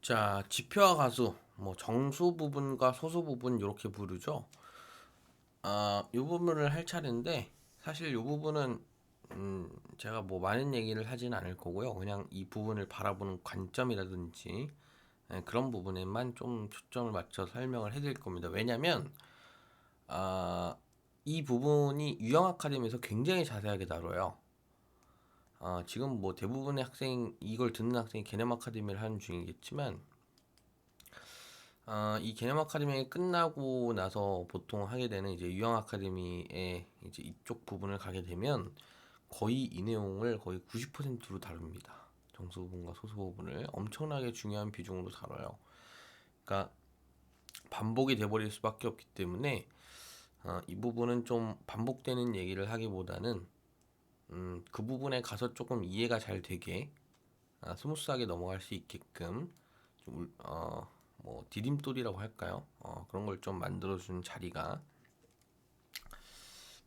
자, 지표와 가수, 뭐 정수 부분과 소수 부분 이렇게 부르죠. 이 부분을 할 차례인데 사실 이 부분은 제가 뭐 많은 얘기를 하진 않을 거고요. 그냥 이 부분을 바라보는 관점이라든지 그런 부분에만 좀 초점을 맞춰 설명을 해드릴 겁니다. 왜냐면 이 부분이 유형 아카데미에서 굉장히 자세하게 다뤄요. 지금 뭐 대부분의 학생 이걸 듣는 학생이 개념 아카데미를 하는 중이겠지만 이 개념 아카데미 끝나고 나서 보통 하게 되는 이제 유형 아카데미의 이제 이쪽 부분을 가게 되면 거의 이 내용을 거의 90%로 다룹니다. 정수 부분과 소수 부분을 엄청나게 중요한 비중으로 다뤄요. 그러니까 반복이 돼버릴 수밖에 없기 때문에 이 부분은 좀 반복되는 얘기를 하기보다는 그 부분에 가서 조금 이해가 잘 되게 스무스하게 넘어갈 수 있게끔 좀 뭐 디딤돌이라고 할까요? 그런 걸 좀 만들어주는 자리가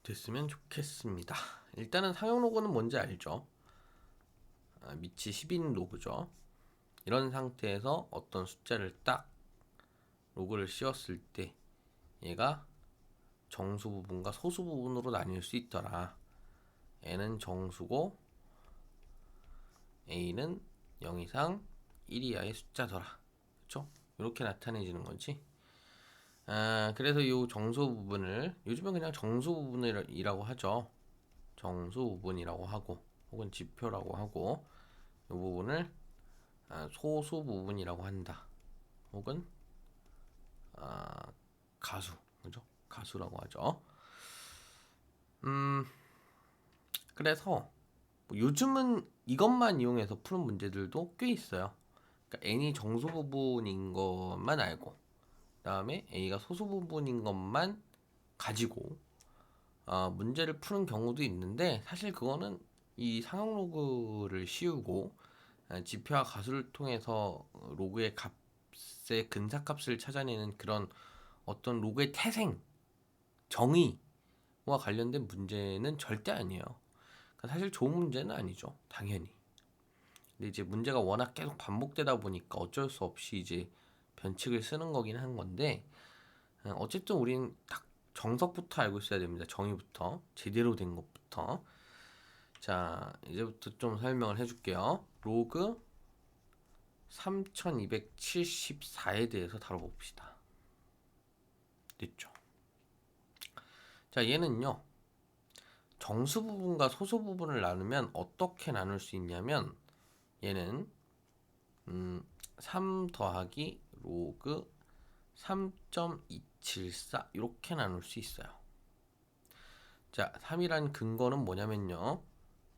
됐으면 좋겠습니다. 일단은 상용 로고는 뭔지 알죠? 밑이 10인 로고죠. 이런 상태에서 어떤 숫자를 딱 로고를 씌웠을 때 얘가 정수 부분과 소수 부분으로 나뉠 수 있더라. N은 정수고 A는 0 이상 1 이하의 숫자더라. 그렇죠? 이렇게 나타내지는 거지. 그래서 이 정수 부분을 요즘은 그냥 정수 부분이라고 하죠. 정수 부분이라고 하고 혹은 지표라고 하고 이 부분을 소수 부분이라고 한다. 혹은 가수, 그죠? 가수라고 하죠. 그래서 뭐 요즘은 이것만 이용해서 푸는 문제들도 꽤 있어요. 그러니까 n이 정수 부분인 것만 알고 그다음에 a가 소수 부분인 것만 가지고 문제를 푸는 경우도 있는데 사실 그거는 이 상용 로그를 씌우고 지표와 가수를 통해서 로그의 값의 근사값을 찾아내는 그런 어떤 로그의 태생, 정의와 관련된 문제는 절대 아니에요. 그러니까 사실 좋은 문제는 아니죠. 당연히. 근데 이제 문제가 워낙 계속 반복되다 보니까 어쩔 수 없이 이제 변칙을 쓰는 거긴 한 건데 어쨌든 우린 딱 정석부터 알고 있어야 됩니다. 정의부터 제대로 된 것부터. 자, 이제부터 좀 설명을 해줄게요. 로그 3274에 대해서 다뤄봅시다. 됐죠? 자, 얘는요. 정수 부분과 소수 부분을 나누면 어떻게 나눌 수 있냐면 얘는 3 더하기 로그 3.274 이렇게 나눌 수 있어요. 자, 3이란 근거는 뭐냐면요.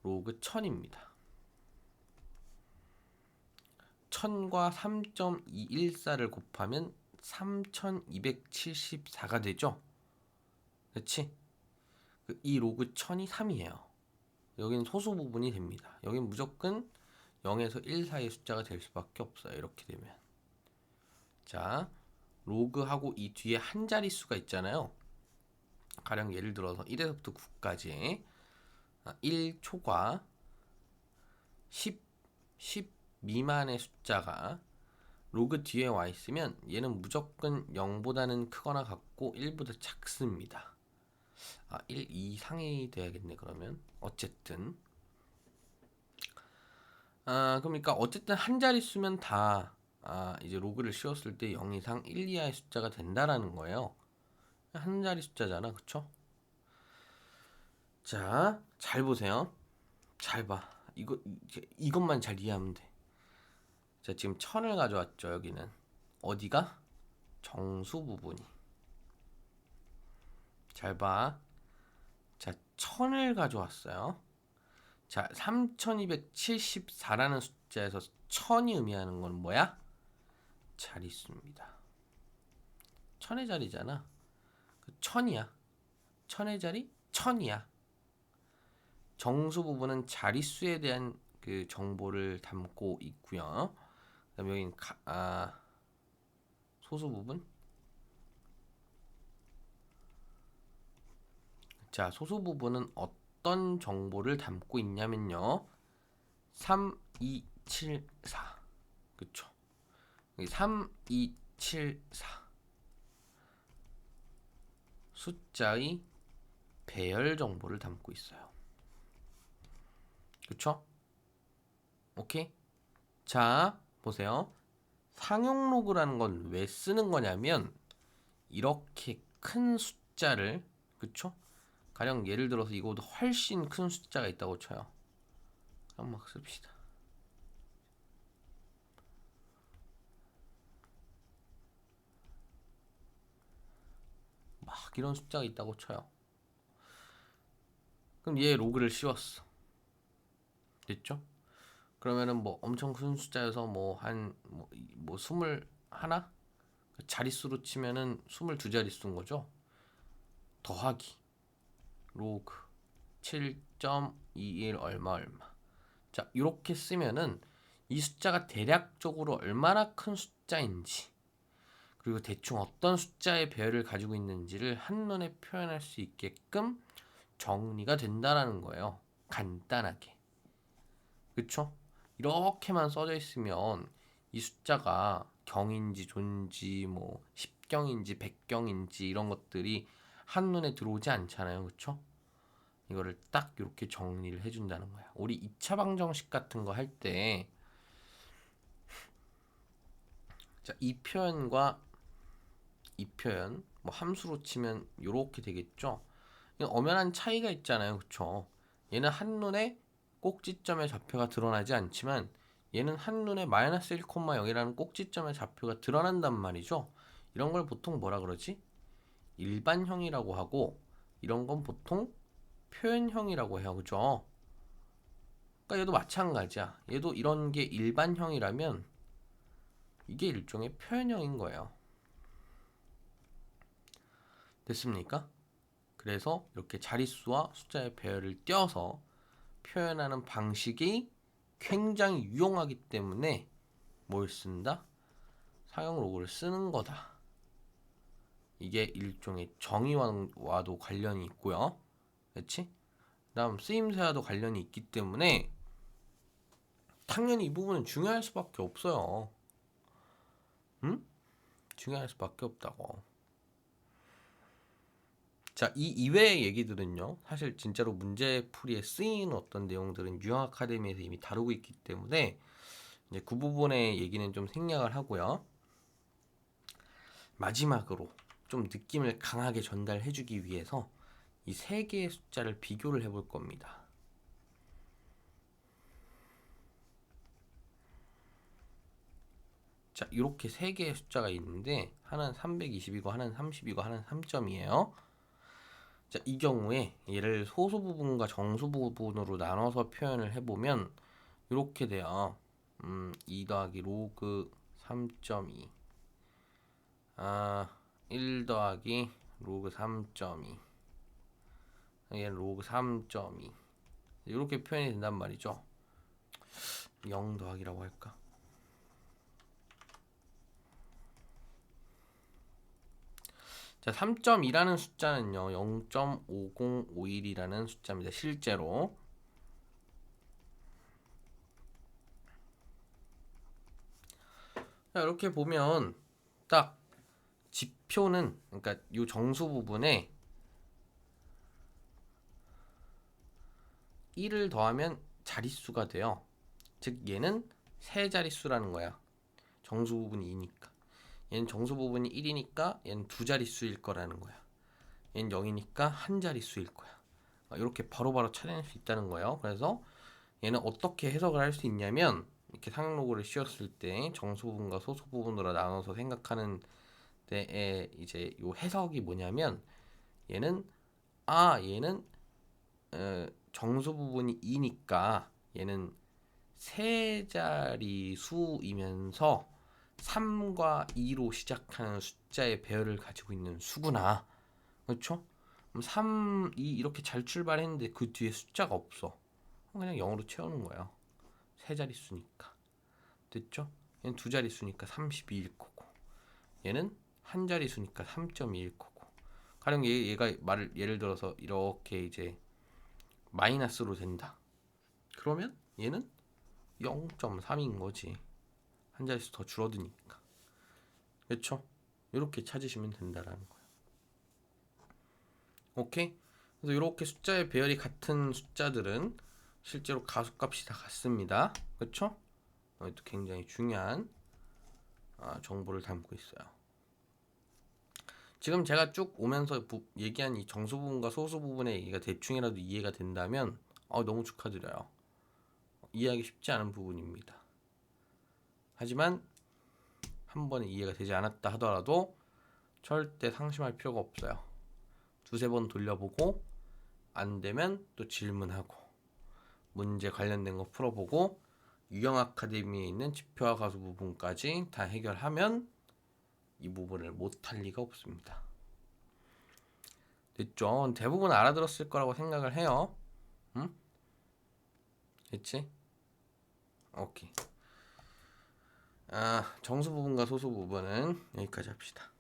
로그 1000입니다. 1000과 3.214를 곱하면 3274가 되죠. 그렇지? 이 로그 1000이 3이에요. 여기는 소수 부분이 됩니다. 여기는 무조건 0에서 1 사이의 숫자가 될 수밖에 없어요. 이렇게 되면. 자, 로그하고 이 뒤에 한 자릿수가 있잖아요. 가령 예를 들어서 1에서부터 9까지 1초과 10 미만의 숫자가 로그 뒤에 와 있으면 얘는 무조건 0보다는 크거나 같고 1보다 작습니다. 1 이상이 돼야겠네 그러면. 어쨌든 그러니까 어쨌든 한 자릿수면 다 이제 로그를 씌웠을 때 0 이상 1 이하의 숫자가 된다라는 거예요. 한 자리 숫자잖아, 그쵸? 자, 잘 보세요. 잘 봐. 이것만 잘 이해하면 돼. 자, 지금 1000을 가져왔죠, 여기는. 어디가? 정수 부분이. 잘 봐. 자, 1000을 가져왔어요. 자, 3274라는 숫자에서 1000이 의미하는 건 뭐야? 자릿수입니다. 1000의 자리잖아. 1000이야. 1000의 자리? 1000이야. 정수 부분은 자릿수에 대한 그 정보를 담고 있고요. 그다음에 여기는 소수 부분. 자, 소수 부분은 어떤 정보를 담고 있냐면요. 3, 2, 7, 4. 그쵸? 3, 2, 7, 4 숫자의 배열 정보를 담고 있어요. 그쵸? 오케이? 자, 보세요. 상용 로그라는 건 왜 쓰는 거냐면 이렇게 큰 숫자를, 그쵸? 가령 예를 들어서 이거보다 훨씬 큰 숫자가 있다고 쳐요. 한번 막 씁시다. 막 이런 숫자가 있다고 쳐요. 그럼 얘 로그를 씌웠어. 됐죠? 그러면은 뭐 엄청 큰 숫자여서 뭐 한 뭐 21? 자릿수로 치면은 22자릿수인 거죠. 더하기 로그 7.21 얼마 얼마. 자, 이렇게 쓰면은 이 숫자가 대략적으로 얼마나 큰 숫자인지, 그리고 대충 어떤 숫자의 배열을 가지고 있는지를 한눈에 표현할 수 있게끔 정리가 된다라는 거예요. 간단하게. 그쵸? 이렇게만 써져 있으면 이 숫자가 경인지 존지 뭐 10경인지 100경인지 이런 것들이 한눈에 들어오지 않잖아요. 그쵸? 이거를 딱 이렇게 정리를 해준다는 거야. 우리 2차 방정식 같은 거 할 때, 자, 이 표현과 이 표현, 뭐 함수로 치면 이렇게 되겠죠. 엄연한 차이가 있잖아요. 그쵸? 얘는 한눈에 꼭지점의 좌표가 드러나지 않지만 얘는 한눈에 마이너스 1,0이라는 꼭지점의 좌표가 드러난단 말이죠. 이런 걸 보통 뭐라 그러지? 일반형이라고 하고, 이런 건 보통 표현형이라고 해요. 그죠? 그러니까 얘도 마찬가지야. 얘도 이런 게 일반형이라면 이게 일종의 표현형인 거예요. 됐습니까? 그래서 이렇게 자릿수와 숫자의 배열을 띄어서 표현하는 방식이 굉장히 유용하기 때문에 뭘 쓴다? 사용 로그를 쓰는 거다. 이게 일종의 정의와도 관련이 있고요. 그렇지? 다음 쓰임새와도 관련이 있기 때문에 당연히 이 부분은 중요할 수밖에 없어요. 응? 중요할 수밖에 없다고. 자, 이 이외의 얘기들은요, 사실 진짜로 문제풀이에 쓰이는 어떤 내용들은 유형 아카데미에서 이미 다루고 있기 때문에 이제 그 부분의 얘기는 좀 생략을 하고요. 마지막으로 좀 느낌을 강하게 전달해주기 위해서 이 세 개의 숫자를 비교를 해볼 겁니다. 자, 이렇게 세 개의 숫자가 있는데 하나는 320이고 하나는 30이고 하나는 3점이에요. 자, 이 경우에 얘를 소수 부분과 정수 부분으로 나눠서 표현을 해보면 이렇게 돼요. 2 더하기 로그 3.2, 1 더하기 로그 3.2, 얘는 로그 3.2, 이렇게 표현이 된단 말이죠. 0 더하기라고 할까? 자, 3.2라는 숫자는요, 0.5051이라는 숫자입니다. 실제로. 자, 이렇게 보면 딱 지표는, 그러니까 이 정수 부분에 1을 더하면 자릿수가 돼요. 즉 얘는 세 자릿수라는 거야. 정수 부분이 2니까. 얘는 정수 부분이 1이니까 얘는 두 자릿수일 거라는 거야. 얘는 0이니까 한 자릿수일 거야. 이렇게 바로바로 찾아낼 수 있다는 거예요. 그래서 얘는 어떻게 해석을 할 수 있냐면, 이렇게 상용 로그를 씌웠을 때 정수 부분과 소수 부분으로 나눠서 생각하는 데에 이제 요 해석이 뭐냐면, 얘는 얘는 정수 부분이 2니까 얘는 세 자리 수이면서 3과 2로 시작하는 숫자의 배열을 가지고 있는 수구나. 그렇죠? 그럼 3, 2 이렇게 잘 출발했는데 그 뒤에 숫자가 없어. 그냥 0으로 채우는 거예요. 세 자릿수니까. 됐죠? 얘는 두 자릿수니까 32일 거고, 얘는 한 자릿수니까 3.2일 거고. 가령 얘가 말을 예를 들어서 이렇게 이제 마이너스로 된다. 그러면 얘는 0.3인 거지. 한 자릿수 더 줄어드니까. 그렇죠? 이렇게 찾으시면 된다라는 거예요. 오케이? 그래서 이렇게 숫자의 배열이 같은 숫자들은 실제로 가속값이 다 같습니다. 그렇죠? 이것도 굉장히 중요한 정보를 담고 있어요. 지금 제가 쭉 오면서 얘기한 이 정수 부분과 소수 부분의 얘기가 대충이라도 이해가 된다면 너무 축하드려요. 이해하기 쉽지 않은 부분입니다. 하지만 한 번에 이해가 되지 않았다 하더라도 절대 상심할 필요가 없어요. 두세 번 돌려보고 안 되면 또 질문하고 문제 관련된 거 풀어보고 유형 아카데미에 있는 지표와 가수 부분까지 다 해결하면 이 부분을 못할 리가 없습니다. 됐죠? 대부분 알아들었을 거라고 생각을 해요. 응? 됐지? 오케이. 정수 부분과 소수 부분은 여기까지 합시다.